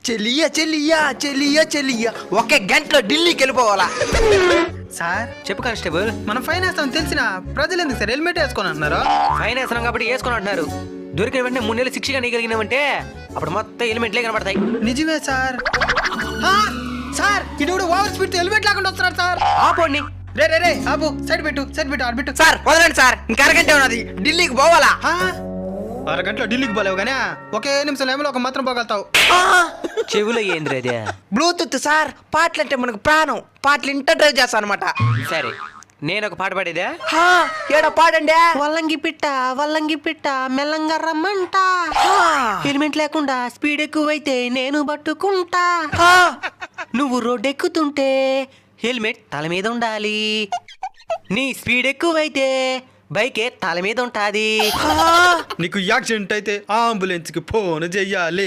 చెల్లియా చెల్లియా చెల్లియా చెల్లియా ఒకే గంటలో ఢిల్లీకి వెళ్ళిపోవాలా? సార్ చెప్పు కానిస్టేబుల్. మనం ఫైన్ వేస్తామని తెలిసిన ప్రజలు ఎందుకు సార్ హెల్మెట్ వేసుకొని అంటున్నారు? ఫైన్ వేస్తున్నాం కాబట్టి వేసుకొని అంటున్నారు. దొరికిన వెంటనే 3 నెలలు శిక్షగా నీగలిగినామంటే అప్పుడు మొత్తం ఎలిమెంట్లే కనబడతాయి. నిజమే సార్. సార్ ఇటు ఓవర్ స్పీడ్ హెల్మెట్ లేకుండా వస్తున్నాడు సార్. ఆపోండి. రే రే రే ఆపు, సైడ్ పెట్టు ఆడబెట్టు. సార్ వదలండి సార్, ఇంకా అరగంటే ఉన్నది, ఢిల్లీకి పోవాలా? అరగంటలో ఢిల్లీకి పోలేవు కానీ ఒకే నిమిషంలో ఏమో ఒక మాత్రం పోగలుగుతావు. చెవులో ఏంద్ర అదే? బ్లూటూత్ సార్, పాటలు అంటే మనకు ప్రాణం, పాటలు ఇంట డ్రైవ్ చేస్తాను అనమాట. సరే నేను ఒక పాట పాడేదా? ఏడో పాడండి. వల్లంగి పిట్ట మెల్లంగా రమ్మంట, హెల్మెట్ లేకుండా స్పీడ్ ఎక్కువైతే నేను పట్టుకుంటా, నువ్వు రోడ్ ఎక్కుతుంటే హెల్మెట్ తల మీద ఉండాలి, నీ స్పీడ్ ఎక్కువైతే బైకే తల మీద ఉంటాది. నీకు యాక్సిడెంట్ అయితే అంబులెన్స్ కి ఫోన్ చెయ్యాలి.